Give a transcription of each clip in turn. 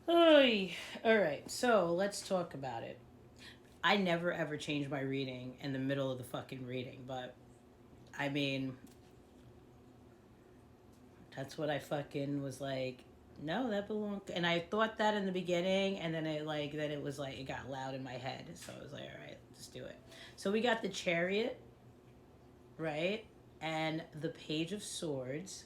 Oy. All right, so let's talk about it. I never ever change my reading in the middle of the fucking reading, but I mean, that's what I fucking was like. No, that belongs. And I thought that in the beginning, and then then it was like it got loud in my head, so I was like, all right, let's do it. So we got the Chariot, right, and the Page of Swords,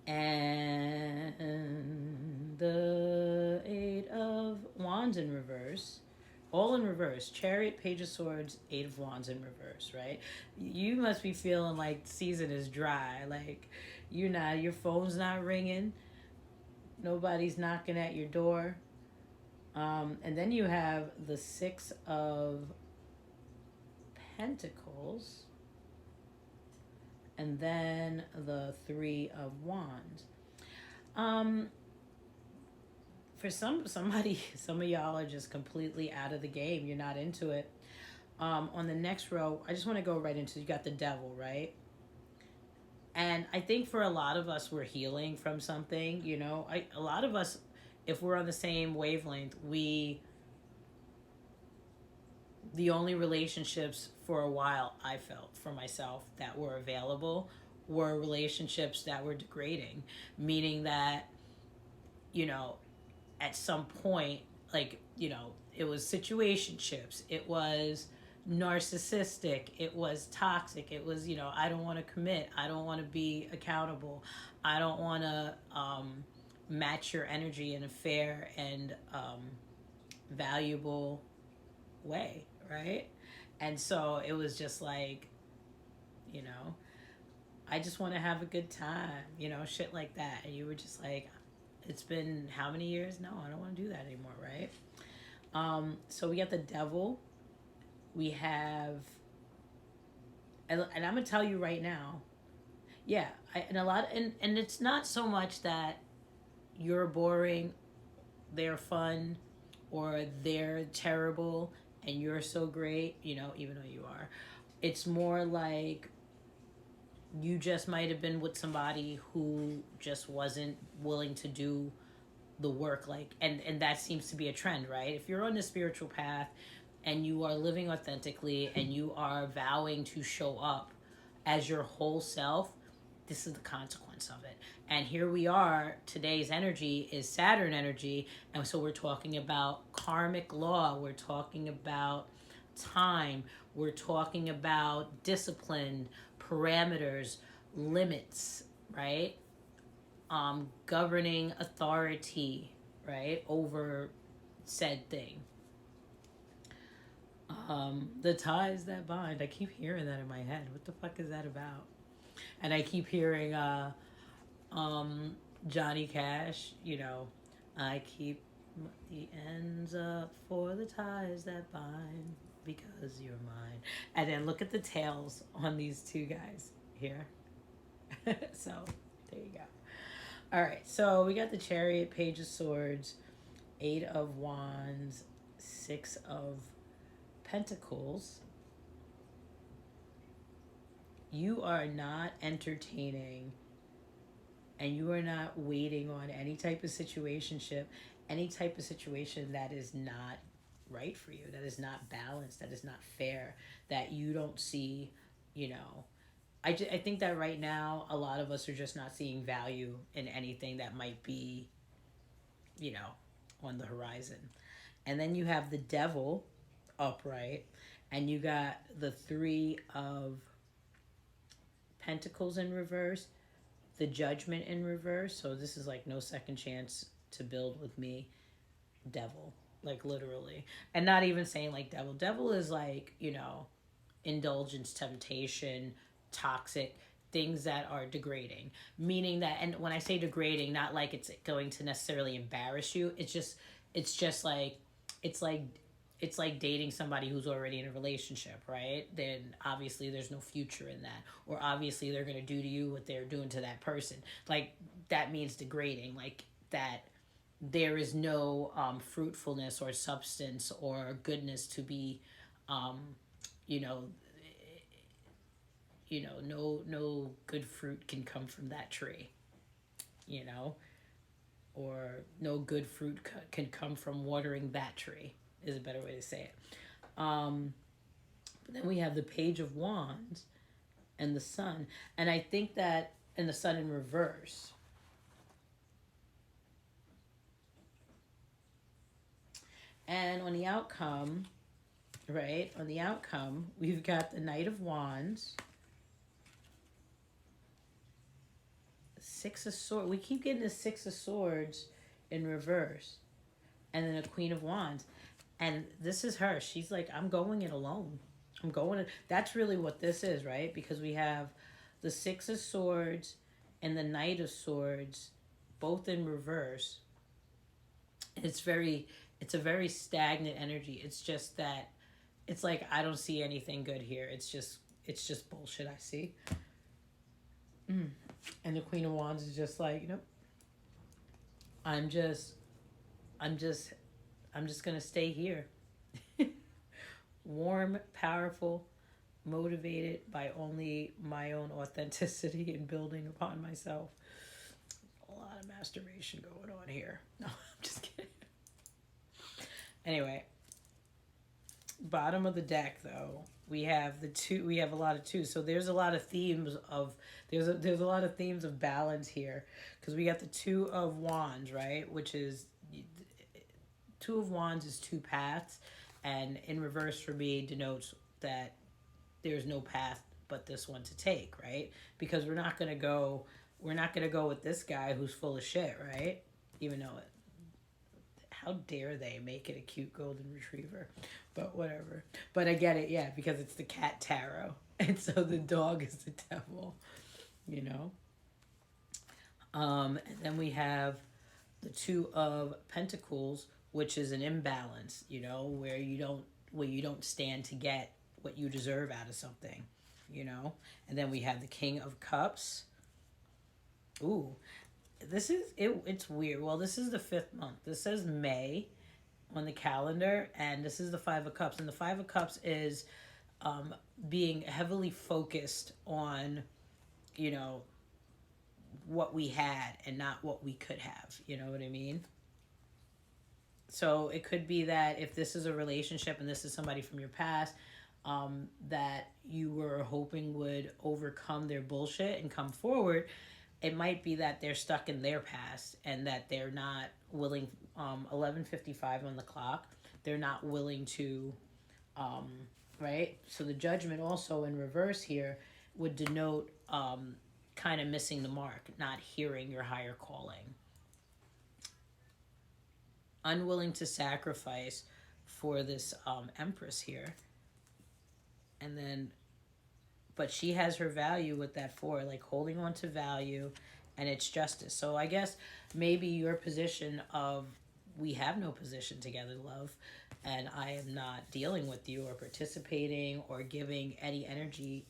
and the Eight of Wands in reverse. All in reverse. Chariot, Page of Swords, Eight of Wands in reverse, right? You must be feeling like the season is dry. Like, your phone's not ringing, nobody's knocking at your door. And then you have the Six of Pentacles, and then the Three of Wands. Um, for somebody, some of y'all are just completely out of the game. You're not into it. On the next row, I just want to go right into, you got the Devil, right? And I think for a lot of us, we're healing from something. A lot of us, if we're on the same wavelength, the only relationships for a while I felt for myself that were available were relationships that were degrading, meaning that, you know, at some point, it was situationships, it was narcissistic, it was toxic, it was, I don't want to commit, I don't want to be accountable, I don't want to match your energy in a fair and valuable way, right? And so it was just like, you know, I just want to have a good time, shit like that. And you were just like, it's been how many years? No, I don't want to do that anymore, right? So we got the Devil. We have, and I'm gonna tell you right now, yeah, and a lot, and it's not so much that you're boring, they're fun, or they're terrible, and you're so great, even though you are. It's more like you just might have been with somebody who just wasn't willing to do the work, and that seems to be a trend, right? If you're on the spiritual path and you are living authentically and you are vowing to show up as your whole self, this is the consequence of it. And here we are, today's energy is Saturn energy, and so we're talking about karmic law, we're talking about time, we're talking about discipline, parameters, limits, right? Governing authority, right, over said thing. The ties that bind. I keep hearing that in my head. What the fuck is that about? And I keep hearing um, Johnny Cash. I keep the ends up for the ties that bind because you're mine. And then look at the tails on these two guys here. So there you go. All right, so we got the Chariot, Page of Swords, Eight of Wands, Six of Pentacles. You are not entertaining, and you are not waiting on any type of situation that is not right for you, that is not balanced, that is not fair, that you don't see, you know. I think that right now, a lot of us are just not seeing value in anything that might be, you know, on the horizon. And then you have the Devil upright, and you got the Three of Pentacles in reverse, the Judgment in reverse. So this is like no second chance to build with me, Devil. Like literally. And not even saying like devil. Devil is like, indulgence, temptation, toxic, things that are degrading. Meaning that, and when I say degrading, not like it's going to necessarily embarrass you. It's just like, it's like it's like dating somebody who's already in a relationship, right? Then obviously there's no future in that. Or obviously they're going to do to you what they're doing to that person. Like that means degrading. Like that there is no fruitfulness or substance or goodness to be, um, you know, no good fruit can come from that tree, you know. or no good fruit can come from watering that tree, is a better way to say it. But then we have the Page of Wands and the Sun. And I think that, and the Sun in reverse. And on the outcome, right, on the outcome, we've got the Knight of Wands, Six of Swords. We keep getting the Six of Swords in reverse. And then a Queen of Wands. And this is her. She's like, I'm going it alone. I'm going it. That's really what this is, right? Because we have the Six of Swords and the Knight of Swords both in reverse. It's a very stagnant energy. It's just that it's like I don't see anything good here. It's just bullshit I see. And the Queen of Wands is just like, I'm just gonna stay here. Warm, powerful, motivated by only my own authenticity and building upon myself. A lot of masturbation going on here. No, I'm just kidding. Anyway, bottom of the deck though, we have a lot of twos. So there's a lot of themes of there's a lot of themes of balance here, because we got the Two of Wands, right? Which is Two of Wands is two paths, and in reverse for me denotes that there's no path but this one to take, right? Because we're not gonna go with this guy who's full of shit, right? Even though how dare they make it a cute golden retriever, but whatever. But I get it, yeah, because it's the cat tarot, and so the dog is the devil, And then we have the Two of Pentacles, which is an imbalance, where you don't stand to get what you deserve out of something, And then we have the King of Cups. Ooh, this is it. It's weird. Well, this is the 5th month. This says May on the calendar, and this is the Five of Cups. And the Five of Cups is being heavily focused on, what we had and not what we could have. You know what I mean? So it could be that if this is a relationship and this is somebody from your past, that you were hoping would overcome their bullshit and come forward, it might be that they're stuck in their past and that they're not willing, 11:55 on the clock, they're not willing to, right? So the Judgment also in reverse here would denote kind of missing the mark, not hearing your higher calling. Unwilling to sacrifice for this Empress here. And then, but she has her value with that 4, like holding on to value, and it's justice. So I guess maybe your position of, we have no position together, love, and I am not dealing with you or participating or giving any energy.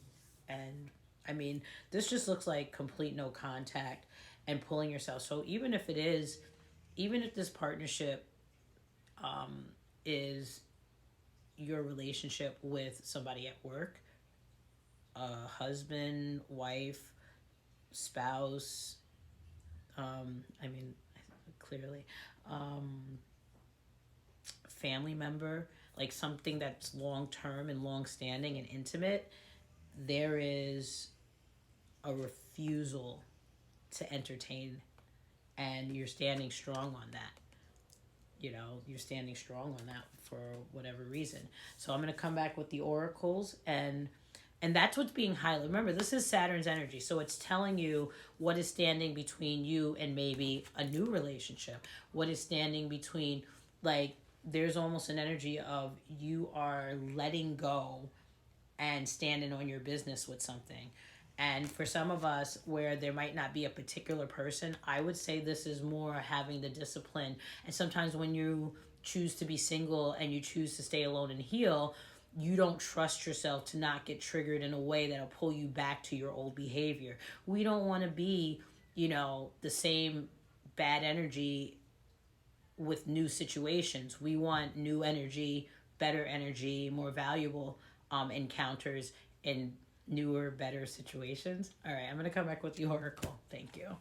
And I mean, this just looks like complete no contact and pulling yourself. So even if this partnership is your relationship with somebody at work, husband, wife, spouse, clearly, family member, like something that's long-term and long-standing and intimate, there is a refusal to entertain, and you're standing strong on that. You're standing strong on that for whatever reason. So I'm going to come back with the oracles, and that's what's being highlighted. Remember, this is Saturn's energy, so it's telling you what is standing between you and maybe a new relationship. What is standing between, like, there's almost an energy of you are letting go and standing on your business with something. And for some of us, where there might not be a particular person, I would say this is more having the discipline. And sometimes when you choose to be single and you choose to stay alone and heal, you don't trust yourself to not get triggered in a way that'll pull you back to your old behavior. We don't want to be, the same bad energy with new situations. We want new energy, better energy, more valuable encounters in newer, better situations. All right, I'm going to come back with the oracle. Thank you.